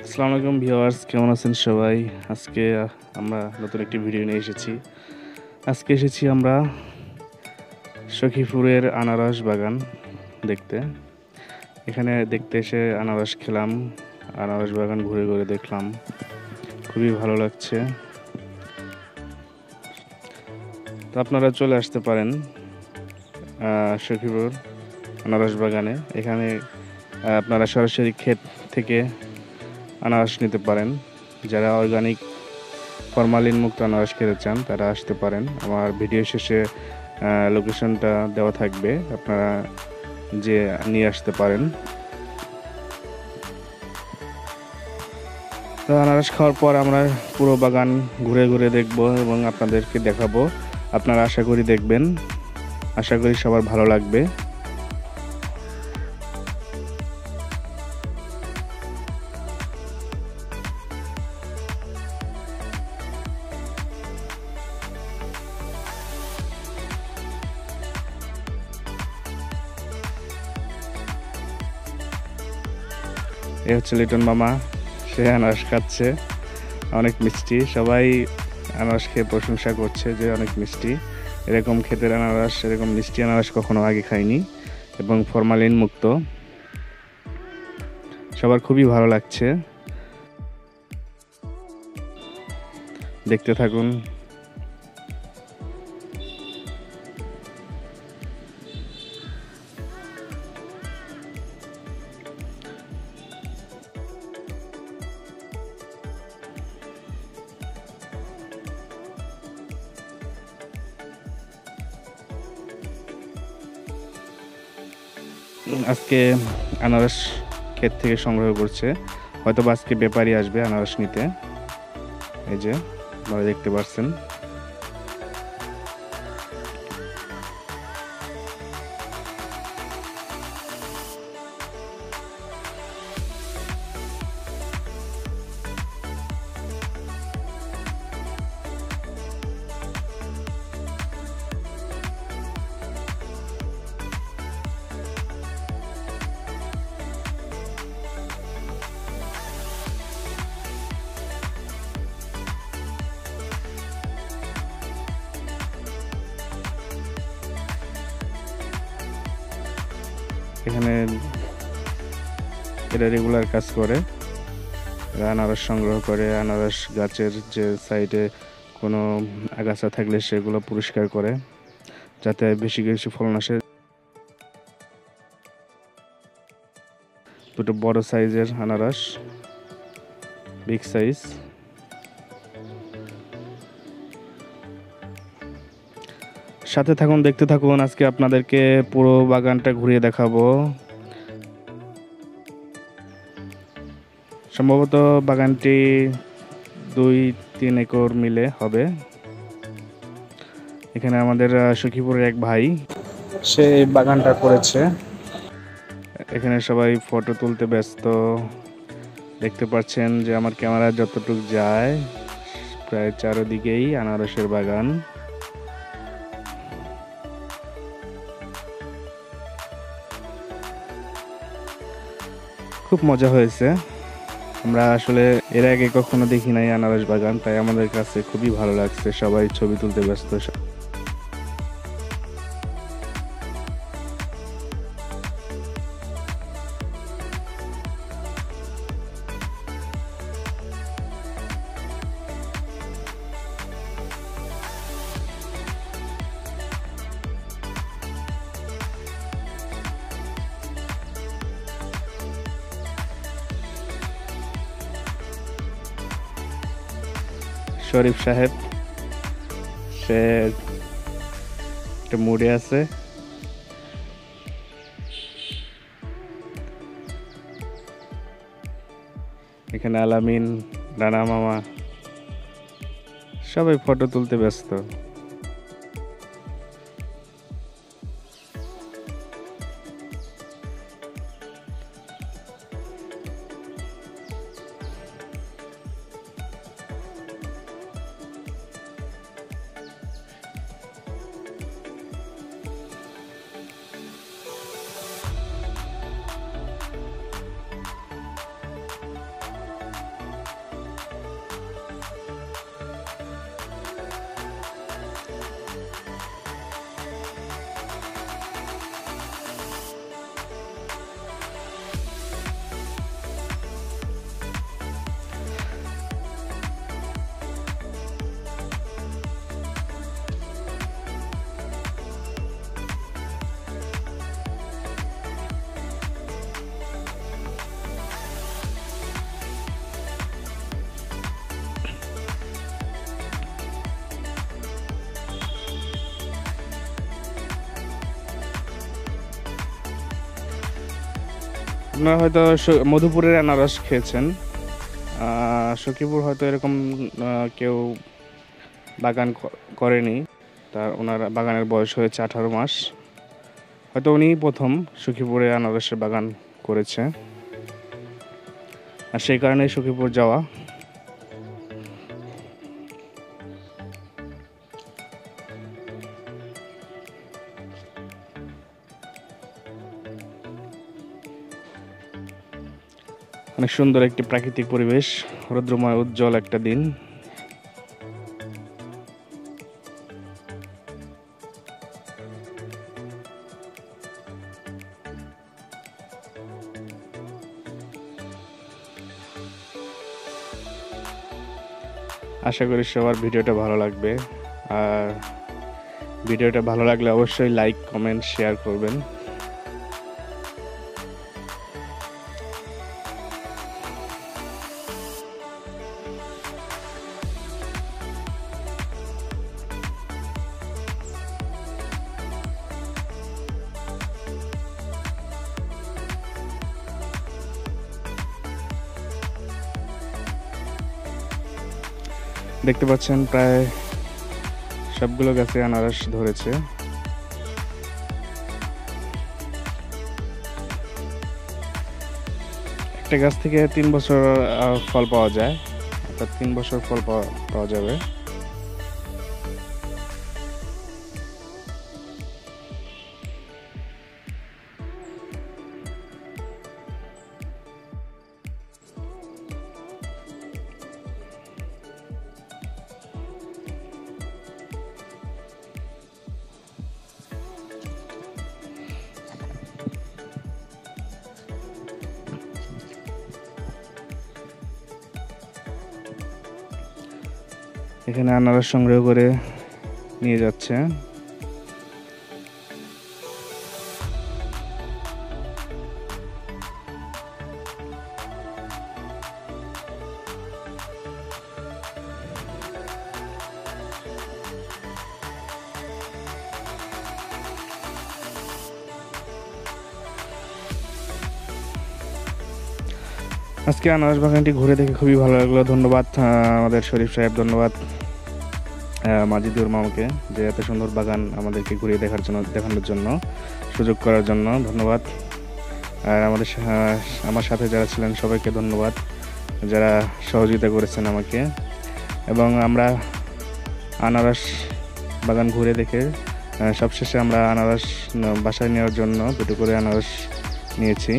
আসসালামু আলাইকুম ভিউয়ার্স, কেমন আছেন সবাই? আজকে আমরা নতুন একটি ভিডিও নিয়ে এসেছি। আজকে এসেছি আমরা সখীপুরের আনারস বাগান দেখতে। এখানে দেখতে এসে আনারস খেলাম, আনারস বাগান ঘুরে ঘুরে দেখলাম, খুবই ভালো লাগছে। তো আপনারা চলে আসতে পারেন সখীপুর আনারস বাগানে। এখানে আপনারা সরাসরি ক্ষেত থেকে আনারস নিতে পারেন। যারা অর্গানিক ফরমালিন মুক্ত আনারস খেতে চান তারা আসতে পারেন। আমার ভিডিও শেষে লোকেশনটা দেওয়া থাকবে, আপনারা যে নিয়ে আসতে পারেন। তো আনারস খাওয়ার পর আমরা পুরো বাগান ঘুরে ঘুরে দেখব এবং আপনাদেরকে দেখাবো। আপনারা আশা করি দেখবেন, আশা করি সবার ভালো লাগবে। এ হচ্ছে লিটন মামা, সে আনারস খাচ্ছে, অনেক মিষ্টি। সবাই আনারস খেয়ে প্রশংসা করছে যে অনেক মিষ্টি। এরকম ক্ষেতের আনারস, এরকম মিষ্টি আনারস কখনো আগে খাইনি এবং ফরমালিন মুক্ত। সবার খুবই ভালো লাগছে, দেখতে থাকুন। আজকে আনারস ক্ষেত থেকে সংগ্রহ করছে, হয়তো আজকে ব্যাপারী আসবে আনারস নিতে। এই যে আপনারা দেখতে পাচ্ছেন। এখানে এরা রেগুলার কাজ করে, আনারস সংগ্রহ করে, আনারস গাছের যে সাইডে কোনো আগাছা থাকলে সেগুলো পরিষ্কার করে যাতে বেশি বেশি ফলন আসে। দুটো বড় সাইজের আনারস, বিগ সাইজ। সাথে থাকুন, দেখতে থাকুন। আজকে আপনাদেরকে পুরো বাগানটা ঘুরিয়ে দেখাবো। সম্ভবত বাগানটি 2-3 একর মিলে হবে। এখানে আমাদের সখীপুরের এক ভাই, সে এই বাগানটা করেছে। এখানে সবাই ফটো তুলতে ব্যস্ত। দেখতে পাচ্ছেন যে আমার ক্যামেরা যতটুকু যায়, প্রায় চারদিকেই আনারসের বাগান। খুব মজা হয়েছে। আমরা আসলে এর আগে কখনো দেখি নাই আনারস বাগান, তাই আমাদের কাছে খুবই ভালো লাগছে। সবাই ছবি তুলতে ব্যস্ত। শরীফ সাহেব, সে একটা মুডে আছে। এখানে আলামিন, রানা মামা, সবাই ফটো তুলতে ব্যস্ত। আপনারা হয়তো মধুপুরের আনারস খেয়েছেন, সখীপুর হয়তো এরকম কেউ বাগান করেনি। ওনার বাগানের বয়স হয়েছে 18 মাস। হয়তো উনিই প্রথম সখীপুরে আনারসের বাগান করেছে, আর সেই কারণেই সখীপুর যাওয়া। অনেক সুন্দর একটি প্রাকৃতিক পরিবেশ, রৌদ্রময় উজ্জ্বল একটা দিন। আশা করি সবার ভিডিওটা ভালো লাগবে, আর ভিডিওটা ভালো লাগলে অবশ্যই লাইক, কমেন্ট, শেয়ার করবেন। দেখতে পাচ্ছেন প্রায় সবগুলো গাছে আনারস ধরেছে। একটা গাছ থেকে 3 বছর ফল পাওয়া যায়, অর্থাৎ 3 বছর ফল পাওয়া যাবে। এখানে আনারস সংগ্রহ করে নিয়ে যাচ্ছে। আজকে আনারস বাগানটি ঘুরে দেখে খুবই ভালো লাগলো। ধন্যবাদ আমাদের শরীফ সাহেব, ধন্যবাদ মাজিদুর মামাকে, যে এত সুন্দর বাগান আমাদেরকে ঘুরিয়ে দেখানোর জন্য, সুযোগ করার জন্য ধন্যবাদ। আর আমার সাথে যারা ছিলেন সবাইকে ধন্যবাদ, যারা সহযোগিতা করেছেন আমাকে। এবং আমরা আনারস বাগান ঘুরে দেখে সবশেষে আমরা আনারস বাসায় নেওয়ার জন্য দুটো করে আনারস নিয়েছি।